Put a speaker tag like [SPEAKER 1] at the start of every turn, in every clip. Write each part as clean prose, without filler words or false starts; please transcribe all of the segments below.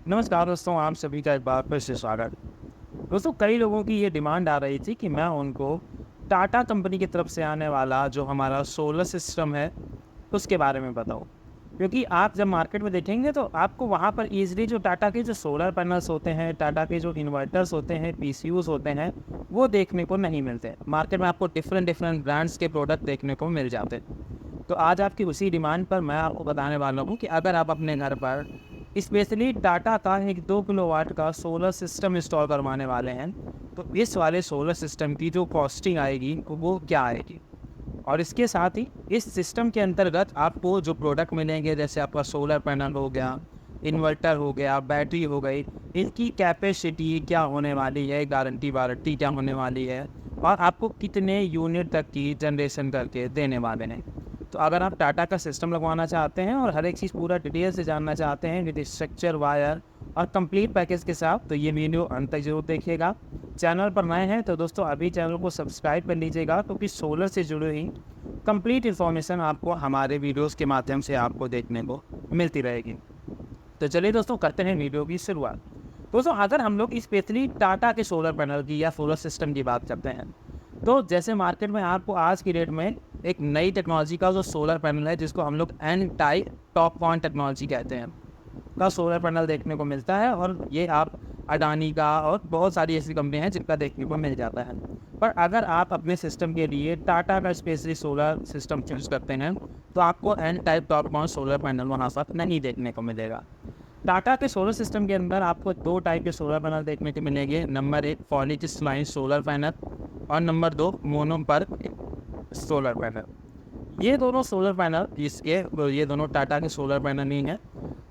[SPEAKER 1] नमस्कार दोस्तों, आप सभी का एक बार फिर से स्वागत। दोस्तों, कई लोगों की ये डिमांड आ रही थी कि मैं उनको टाटा कंपनी की तरफ से आने वाला जो हमारा सोलर सिस्टम है, उसके बारे में बताऊँ। क्योंकि आप जब मार्केट में देखेंगे तो आपको वहाँ पर ईज़िली जो टाटा के जो सोलर पैनल्स होते हैं, टाटा के जो इन्वर्टर्स होते हैं, पीसीयूज़ होते हैं, वो देखने को नहीं मिलते हैं। मार्केट में आपको डिफरेंट ब्रांड्स के प्रोडक्ट देखने को मिल जाते हैं। तो आज आपकी उसी डिमांड पर मैं आपको बताने वाला हूँ कि अगर आप अपने घर पर स्पेशली टाटा का एक 2 किलोवाट का सोलर सिस्टम इंस्टॉल करवाने वाले हैं, तो इस वाले सोलर सिस्टम की जो कॉस्टिंग आएगी वो क्या आएगी, और इसके साथ ही इस सिस्टम के अंतर्गत आपको जो प्रोडक्ट मिलेंगे, जैसे आपका सोलर पैनल हो गया, इन्वर्टर हो गया, बैटरी हो गई, इनकी कैपेसिटी क्या होने वाली है, गारंटी वारंटी क्या होने वाली है, और आपको कितने यूनिट तक की जनरेशन करके देने वाले हैं। तो अगर आप टाटा का सिस्टम लगवाना चाहते हैं और हर एक चीज़ पूरा डिटेल से जानना चाहते हैं विद स्ट्रक्चर, वायर और कंप्लीट पैकेज के साथ, तो ये वीडियो अंत तक जरूर देखिएगा। चैनल पर नए हैं तो दोस्तों अभी चैनल को सब्सक्राइब कर लीजिएगा, क्योंकि सोलर से जुड़ी हुई कंप्लीट इन्फॉर्मेशन आपको हमारे वीडियोस के माध्यम से आपको देखने को मिलती रहेगी। तो चलिए दोस्तों, करते हैं वीडियो की शुरुआत। दोस्तों, अगर हम लोग स्पेशली टाटा के सोलर पैनल की या सोलर सिस्टम की बात करते हैं, तो जैसे मार्केट में आपको आज की डेट में एक नई टेक्नोलॉजी का जो सोलर पैनल है, जिसको हम लोग N type top one technology कहते हैं, का सोलर पैनल देखने को मिलता है। और ये आप अडानी का और बहुत सारी ऐसी कंपनी हैं जिनका देखने को मिल जाता है। पर अगर आप अपने सिस्टम के लिए टाटा का स्पेशली सोलर सिस्टम चूज करते हैं, तो आपको N type top one solar panel वहाँ पर नहीं देखने को मिलेगा। टाटा के सोलर सिस्टम के अंदर आपको दो टाइप के सोलर पैनल देखने को मिलेंगे। नंबर 1 पॉलीक्रिस्टलाइन सोलर पैनल और नंबर 2 मोनोपर्क सोलर पैनल। ये दोनों सोलर पैनल ये दोनों टाटा के सोलर पैनल ही हैं।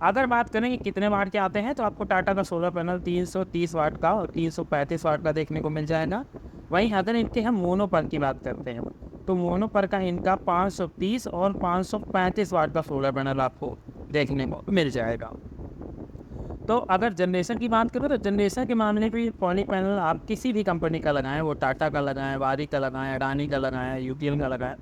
[SPEAKER 1] अगर बात करें कि कितने वाट के आते हैं, तो आपको टाटा का सोलर पैनल 330 वाट का और 335 वाट का देखने को मिल जाएगा। वहीं अगर इनके हम मोनोपर्क की बात करते हैं, तो मोनोपर्क का इनका 530 और 535 वाट का सोलर पैनल आपको देखने को मिल जाएगा। तो अगर जनरेशन की बात करें, तो जनरेशन के मामले में पॉली पैनल आप किसी भी कंपनी का लगाएं, वो टाटा का लगाएं, वारी का लगाएं, अडानी का लगाएं, यूपीएल का लगाएं,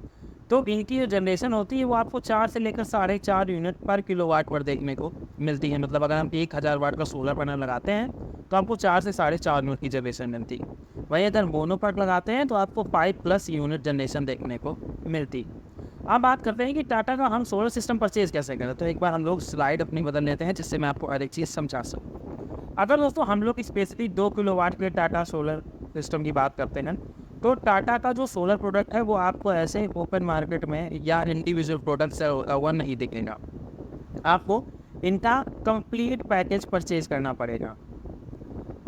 [SPEAKER 1] तो इनकी जो जनरेशन होती है वो आपको 4 से लेकर 4.5 यूनिट पर किलोवाट पर देखने को मिलती है। मतलब अगर हम 1000 वाट का सोलर पैनल लगाते हैं तो आपको 4 से 4.5 यूनिट की जनरेशन मिलती है। वहीं अगर मोनोपर्क लगाते हैं तो आपको 5+ यूनिट जनरेशन देखने को मिलती है। अब बात करते हैं कि टाटा का हम सोलर सिस्टम परचेज कैसे करें। तो एक बार हम लोग स्लाइड अपनी बदल लेते हैं, जिससे मैं आपको हर एक चीज़ समझा सकूँ। अगर दोस्तों हम लोग स्पेशली 2 किलोवाट के टाटा सोलर सिस्टम की बात करते हैं, तो टाटा का जो सोलर प्रोडक्ट है वो आपको ऐसे ओपन मार्केट में या इंडिविजुअल प्रोडक्ट से हुआ नहीं दिखेगा। आपको इनका कंप्लीट पैकेज परचेज करना पड़ेगा,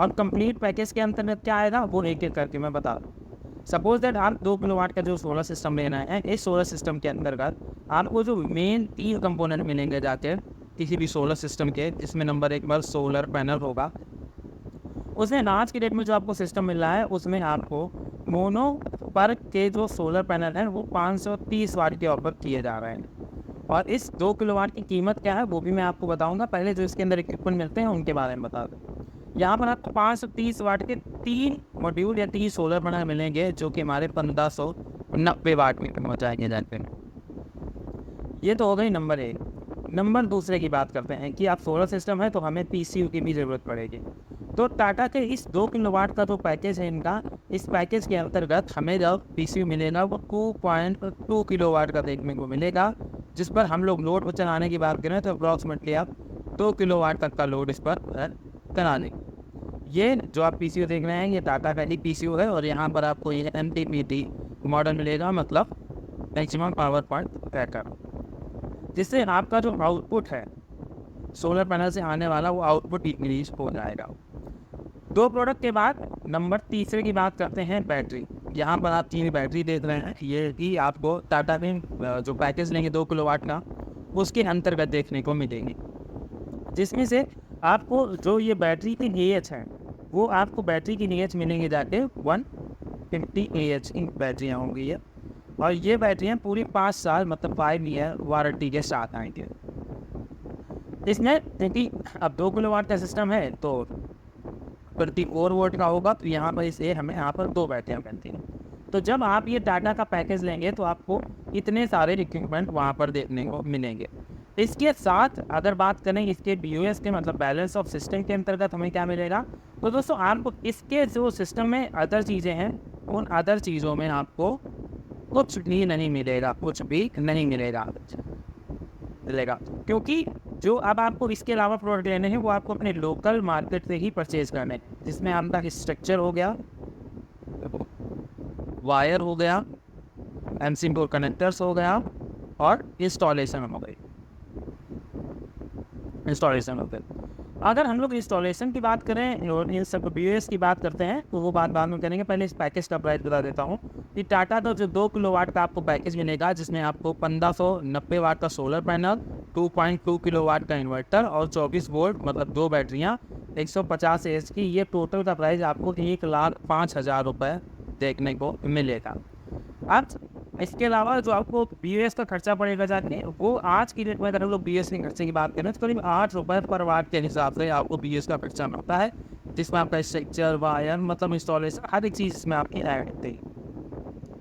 [SPEAKER 1] और कंप्लीट पैकेज के अंतर्गत क्या आएगा वो एक एक करके मैं बता दूँ। सपोज दैट आप 2 किलोवाट का जो सोलर सिस्टम लेना है, इस सोलर सिस्टम के अंतर्गत आपको जो मेन 3 कंपोनेंट मिलेंगे जाके किसी भी सोलर सिस्टम के, जिसमें नंबर 1 पर सोलर पैनल होगा। उसमें आज की डेट में जो आपको सिस्टम मिल रहा है, उसमें आपको मोनो पर के जो सोलर पैनल है वो 530 वाट के ऑफर किए जा रहे हैं। और इस 2 किलोवाट की कीमत क्या है वो भी मैं आपको बताऊंगा। पहले जो इसके अंदर इक्विपमेंट मिलते हैं उनके बारे में बता दें। यहाँ पर आपको 530 वाट के 3 मॉड्यूल या 3 सोलर पैनल मिलेंगे, जो कि हमारे 1590 वाट में कन्वर्ट जाएंगे जाते हैं। ये तो हो गई नंबर 1। नंबर दूसरे की बात करते हैं कि आप सोलर सिस्टम है तो हमें पीसीयू की भी ज़रूरत पड़ेगी। तो टाटा के इस 2 किलोवाट का जो पैकेज है इनका, इस पैकेज के अंतर्गत हमें जब पीसीयू मिलेगा वो 2.2 किलोवाट का देखने को मिलेगा, जिस पर हम लोग लोड पर चलाने की बात करें तो अप्रॉक्सीमेटली आप 2 किलोवाट तक का लोड इस पर करा लेंगे। ये जो आप पीसीयू देख रहे हैं ये टाटा का ही पीसीयू है, और यहाँ पर आपको ये एमपीपीटी मॉडल मिलेगा, मतलब मैक्सिमम पावर पॉइंट ट्रैकर, जिससे आपका जो आउटपुट है सोलर पैनल से आने वाला वो आउटपुट इंक्रीज हो जाएगा। 2 प्रोडक्ट के बाद नंबर तीसरे की बात करते हैं बैटरी। यहाँ पर आप 3 बैटरी देख रहे हैं, ये भी आपको टाटा में जो पैकेज लेंगे 2 किलोवाट का उसके अंतर्गत देखने को मिलेगी, जिसमें से आपको जो ये बैटरी की AH है वो आपको बैटरी की AH मिलेंगे जाके 150 AH की बैटरियाँ होंगी ये, और ये बैटरियाँ पूरी 5 साल मतलब 5 ईयर वारंटी के साथ आएंगे। इसमें क्योंकि अब 2 किलोवाट का सिस्टम है तो 24 वोल्ट का होगा, तो यहाँ पर इसे हमें यहाँ पर 2 बैटरियाँ मिलती हैं। तो जब आप ये टाटा का पैकेज लेंगे तो आपको इतने सारे इक्विपमेंट वहाँ पर देखने को मिलेंगे। इसके साथ अगर बात करें इसके BOS के मतलब बैलेंस ऑफ सिस्टम के अंतर्गत हमें क्या मिलेगा, तो दोस्तों आपको इसके जो सिस्टम में अदर चीज़ें हैं, उन अदर चीज़ों में आपको कुछ भी नहीं मिलेगा, कुछ भी नहीं मिलेगा क्योंकि जो अब आपको इसके अलावा प्रोडक्ट लेने हैं वो आपको अपने लोकल मार्केट से ही परचेज करने हैं, जिसमें आपका स्ट्रक्चर हो गया, वायर हो गया, MC4 कनेक्टर्स हो गया और इंस्टॉलेशन हो गई। अगर हम लोग इंस्टॉलेशन की बात करें और इन सब BOS की बात करते हैं तो वो बात बाद में करेंगे। पहले इस पैकेज का प्राइस बता देता हूँ कि टाटा का जो 2 किलोवाट का आपको पैकेज मिलेगा, जिसमें आपको 1590 वाट का सोलर पैनल, 2.2 किलोवाट का इन्वर्टर और 24 वोल्ट मतलब 2 बैटरियाँ 150 AH की, ये टोटल का प्राइस आपको 1,05,000 रुपये देखने को मिलेगा। अब इसके अलावा जो आपको BOS का खर्चा पड़ेगा जाके, वो आज की डेट में अगर हम लोग BOS के खर्चे की बात करें तो करीब 8 रुपये पर वाट के हिसाब से आपको BOS का खर्चा मिलता है, जिसमें आपका स्ट्रक्चर, वायर मतलब इंस्टॉलेशन हर एक चीज़ इसमें आपकी ऐड होती है।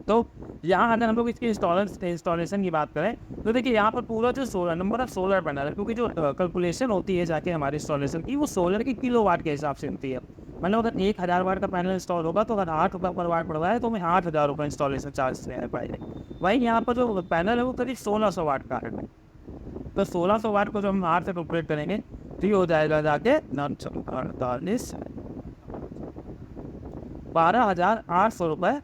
[SPEAKER 1] तो यहाँ अगर हम लोग इसके इंस्टॉलेशन की बात करें तो देखिए यहाँ पर पूरा जो नंबर ऑफ सोलर पैनल है, क्योंकि जो कैलकुलेशन होती है जाके हमारे इंस्टॉलेशन की, वो सोलर की किलोवाट के हिसाब से होती है। मतलब अगर 1000 वाट का पैनल इंस्टॉल होगा तो अगर 8 रुपये पर वाट पड़ रहा है तो हमें 8000 रुपये इंस्टॉलेशन चार्ज देना पड़ेगा। वहीं यहाँ पर जो पैनल है वो करीब 1600 वाट का है, तो 1600 वाट को जो हम 8 से कैलकुलेट करेंगे तो ये हो जाएगा जाके 12,800 रुपये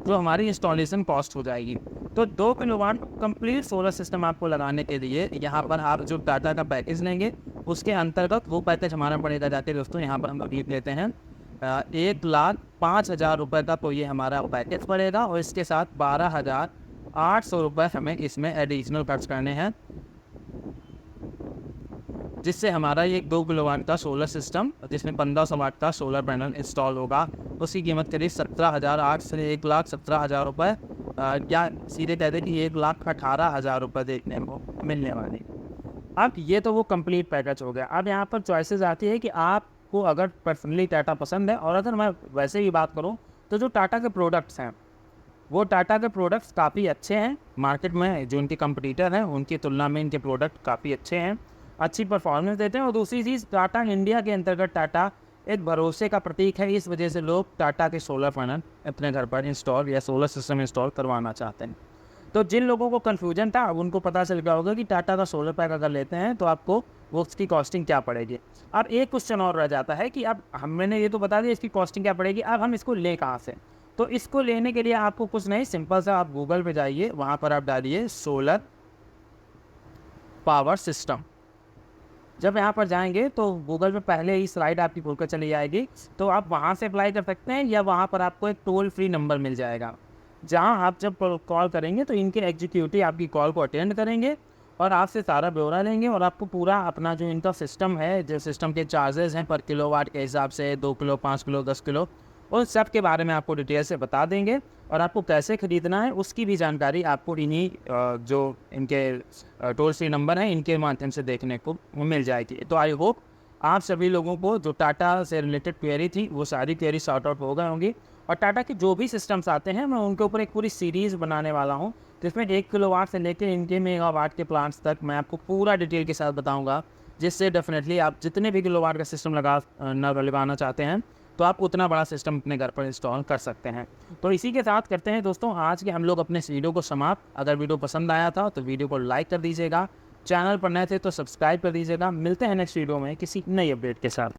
[SPEAKER 1] जो हमारी इंस्टॉलेशन कॉस्ट हो जाएगी। तो 2 किलोवाट कंप्लीट सोलर सिस्टम आपको लगाने के लिए यहाँ पर आप जो टाटा का पैकेज लेंगे उसके अंतर्गत वो पैकेज हमारा पड़ेगा जाते दोस्तों, यहाँ पर हम लिख लेते हैं 1,05,000 रुपये का, तो ये हमारा पैकेज पड़ेगा और इसके साथ 12,800 रुपये हमें इसमें एडिशनल खर्च करने हैं, जिससे हमारा ये 2 किलोवाट का सोलर सिस्टम जिसमें 1500 वाट का सोलर पैनल इंस्टॉल होगा, उसकी कीमत करीब 17,800 से 1,17,000 रुपये, या सीधे कहते कि 1,18,000 रुपये देखने को मिलने वाली। अब ये तो वो कंप्लीट पैकेज हो गया। अब यहाँ पर चॉइसेस आती है कि आपको अगर पर्सनली टाटा पसंद है, और अगर मैं वैसे ही बात करूँ तो जो टाटा के प्रोडक्ट्स हैं वो टाटा के प्रोडक्ट्स काफ़ी अच्छे हैं मार्केट में, जो उनके कंपटीटर हैं उनकी तुलना में इनके प्रोडक्ट काफ़ी अच्छे हैं, अच्छी परफॉर्मेंस देते हैं। और दूसरी चीज़, टाटा इंडिया के अंतर्गत टाटा एक भरोसे का प्रतीक है, इस वजह से लोग टाटा के सोलर पैनल अपने घर पर इंस्टॉल या सोलर सिस्टम इंस्टॉल करवाना चाहते हैं। तो जिन लोगों को कन्फ्यूजन था अब उनको पता चल गया होगा कि टाटा का सोलर पैक अगर लेते हैं तो आपको वो उसकी कॉस्टिंग क्या पड़ेगी। अब एक क्वेश्चन और रह जाता है कि अब मैंने ये तो बता दिया इसकी कॉस्टिंग क्या पड़ेगी, अब हम इसको ले कहाँ से। तो इसको लेने के लिए आपको कुछ नहीं, सिंपल सा आप गूगल पे जाइए, वहाँ पर आप डालिए सोलर पावर सिस्टम। जब यहाँ पर जाएंगे तो गूगल पे पहले ही स्लाइड आपकी खुलकर चली जाएगी, तो आप वहाँ से अप्लाई कर सकते हैं, या वहाँ पर आपको एक टोल फ्री नंबर मिल जाएगा, जहाँ आप जब कॉल करेंगे तो इनके एग्जीक्यूटिव आपकी कॉल को अटेंड करेंगे और आपसे सारा ब्यौरा लेंगे और आपको पूरा अपना जो इनका सिस्टम है, जो सिस्टम के चार्जेस हैं पर किलोवाट के हिसाब से 2 किलो, 5 किलो, 10 किलो, उन सब के बारे में आपको डिटेल से बता देंगे। और आपको कैसे ख़रीदना है उसकी भी जानकारी आपको इन्हीं जो इनके टोल फ्री नंबर हैं इनके माध्यम से देखने को मिल जाएगी। तो आई होप आप सभी लोगों को जो टाटा से रिलेटेड क्वेरी थी वो सारी क्वेरी सॉर्ट आउट हो गई होंगी। और टाटा के जो भी सिस्टम्स आते हैं मैं उनके ऊपर एक पूरी सीरीज़ बनाने वाला हूँ, जिसमें 1 किलोवाट से लेकर इनके मेगावाट के प्लांट्स तक मैं आपको पूरा डिटेल के साथ बताऊँगा, जिससे डेफिनेटली आप जितने भी किलोवाट का सिस्टम लगाना चाहते हैं तो आप उतना बड़ा सिस्टम अपने घर पर इंस्टॉल कर सकते हैं। तो इसी के साथ करते हैं दोस्तों आज के हम लोग अपने इस वीडियो को समाप्त। अगर वीडियो पसंद आया था तो वीडियो को लाइक कर दीजिएगा, चैनल पर नए थे तो सब्सक्राइब कर दीजिएगा। मिलते हैं नेक्स्ट वीडियो में किसी नई अपडेट के साथ।